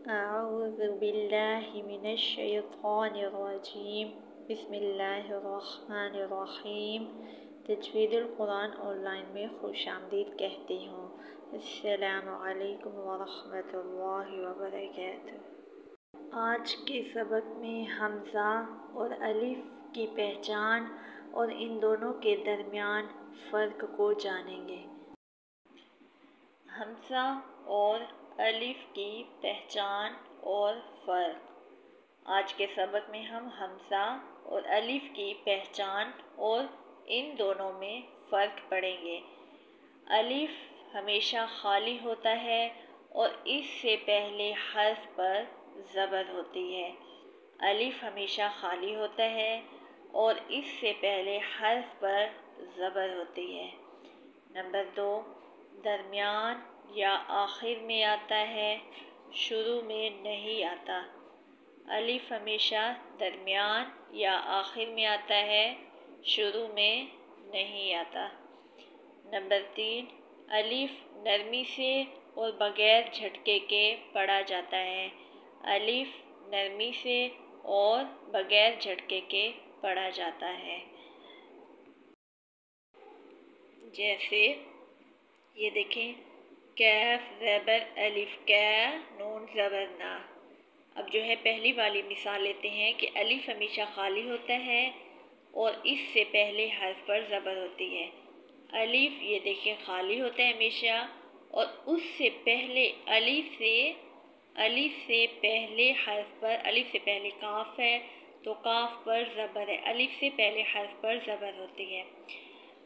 أعوذ بالله من الشيطان الرجیم بسم اللہ الرحمن الرحیم۔ تجوید القرآن آن لائن میں خوش آمدید کہتی ہوں۔ السلام علیکم ورحمۃ اللہ وبرکاتہ۔ آج کے سبق میں حمزہ اور الف کی پہچان اور ان دونوں کے درمیان فرق کو جانیں گے۔ حمزہ اور الف کی پہچان اور فرق۔ آج کے سبق میں ہم حمزہ اور الف کی پہچان اور ان دونوں میں فرق پڑھیں گے۔ الف ہمیشہ خالی ہوتا ہے اور اس سے پہلے حرف پر زبر ہوتی ہے۔ الف ہمیشہ خالی ہوتا ہے اور اس سے پہلے حرف پر زبر ہوتی ہے۔ نمبر 2، درمیان یا آخر میں آتا ہے، شروع میں نہیں آتا۔ الف ہمیشہ درمیان یا آخر میں آتا ہے، شروع میں نہیں آتا۔ نمبر 3، الف نرمی سے اور بغیر جھٹکے کے پڑھا جاتا ہے۔ الف نرمی سے اور بغیر جھٹکے کے پڑھا جاتا ہے۔ جیسے یہ دیکھیں، کیف زبر الف کا، نون زبر نا۔ اب جو ہے پہلی والی مثال لیتے ہیں کہ الف ہمیشہ خالی ہوتا ہے اور اس سے پہلے حرف پر زبر ہوتی ہے۔ الف یہ دیکھیں خالی ہوتا ہے ہمیشہ اور اس سے پہلے الف سے پہلے حرف پر، الف سے پہلے کاف ہے تو کاف پر زبر ہے، الف سے پہلے حرف پر زبر ہوتی ہے۔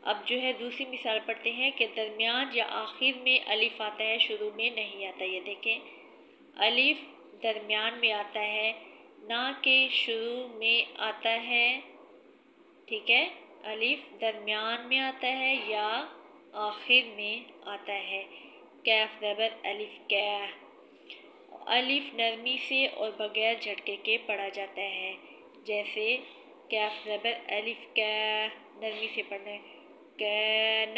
اب جو ہے دوسری مثال پڑھتے ہیں کہ درمیان یا آخر میں الف آتا ہے، شروع میں نہیں آتا۔ یہ دیکھیں، الف درمیان میں آتا ہے، نہ کہ شروع میں آتا ہے، ٹھیک ہے؟ الف درمیان میں آتا ہے یا آخر میں آتا ہے۔ کیف زبر الف کا، الف نرمی سے اور بغیر جھٹکے کے پڑھا جاتا ہے۔ جیسے کیف زبر الف کا، نرمی سے پڑھنا ہے، کان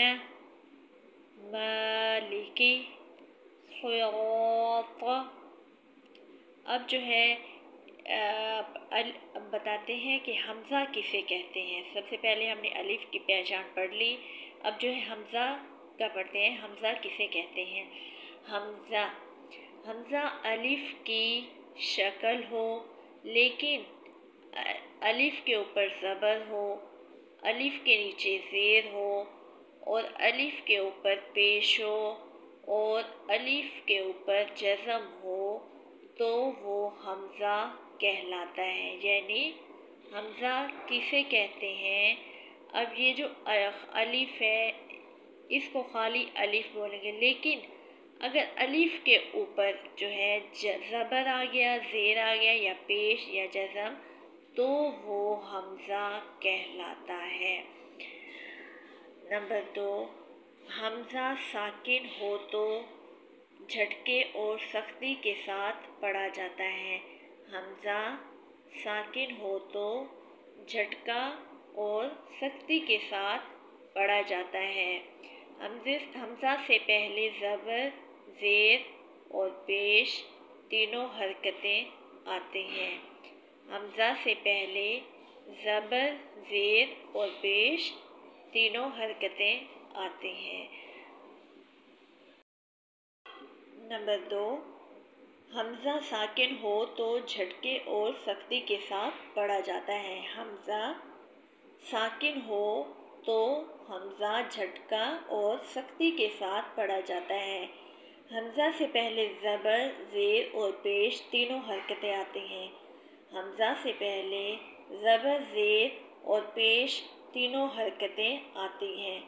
مالکی صراط۔ اب جو ہے بتاتے ہیں کہ حمزہ کسے کہتے ہیں۔ سب سے پہلے ہم نے الف کی پہچان پڑھ لی، اب جو ہے حمزہ کا پڑھتے ہیں۔ حمزہ کسے کہتے ہیں؟ حمزہ الف کی شکل ہو لیکن الف کے اوپر زبر ہو، الف کے نیچے زیر ہو اور الف کے اوپر پیش ہو اور الف کے اوپر جزم ہو تو وہ حمزہ کہلاتا ہے۔ یعنی حمزہ کسے کہتے ہیں؟ اب یہ جو الف ہے اس کو خالی الف بولیں گے، لیکن اگر الف کے اوپر جو ہے زبر آ گیا، زیر آ گیا یا پیش یا جزم تو وہ حمزہ کہلاتا ہے۔ نمبر 2، حمزہ ساکن ہو تو جھٹکے اور سختی کے ساتھ پڑھا جاتا ہے۔ حمزہ ساکن ہو تو جھٹکا اور سختی کے ساتھ پڑھا جاتا ہے۔ حمزہ سے پہلے زبر، زیر اور پیش تینوں حرکتیں آتی ہیں۔ حمزہ سے پہلے زبر، زیر اور پیش تینوں حرکتیں آتی ہیں۔ نمبر 2، حمزہ ساکن ہو تو جھٹکے اور سختی کے ساتھ پڑھا جاتا ہے۔ حمزہ ساکن ہو تو حمزہ جھٹکا اور سختی کے ساتھ پڑھا جاتا ہے۔ حمزہ سے پہلے زبر، زیر اور پیش تینوں حرکتیں آتی ہیں۔ حمزہ سے پہلے زبر، زیر اور پیش تینوں حرکتیں آتی ہیں۔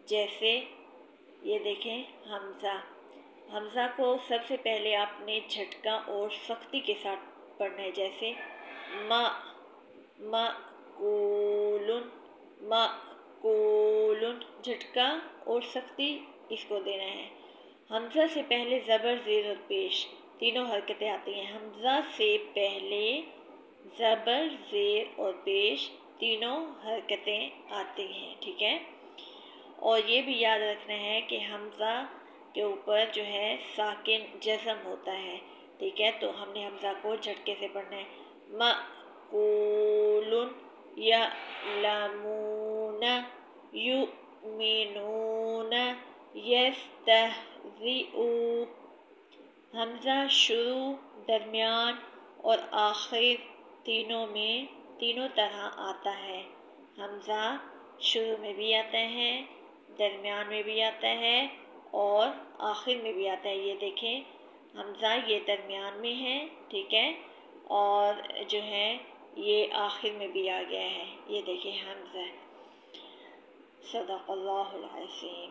جیسے یہ دیکھیں، حمزہ کو سب سے پہلے آپ نے جھٹکا اور سختی کے ساتھ پڑھنا ہے۔ جیسے مَأْکُولٌ، جھٹکا اور سختی اس کو دینا ہے۔ حمزہ سے پہلے زبر، زیر اور پیش تینوں حرکتیں آتی ہیں۔ حمزہ سے پہلے زبر، زیر اور پیش تینوں حرکتیں آتی ہیں، ٹھیک ہے؟ اور یہ بھی یاد رکھنا ہے کہ حمزہ کے اوپر جو ہے ساکن جزم ہوتا ہے۔ ٹھیک ہے، تو ہم نے حمزہ کو جھٹکے سے پڑھنا ہے. مَأْکُولٌ یَعْلَمُونَ یُؤْمِنُونَ یَسْتَہْزِئُ. حمزہ شروع، درمیان اور آخر تینوں طرح آتا ہے. حمزہ شروع میں بھی آتا ہے، درمیان میں بھی آتا ہے اور آخر میں بھی آتا ہے. یہ دیکھیں حمزہ یہ درمیان میں ہے، ٹھیک ہے، اور جو ہے یہ آخر میں بھی آ گیا ہے. یہ دیکھیں حمزہ. صدق اللہ العظیم.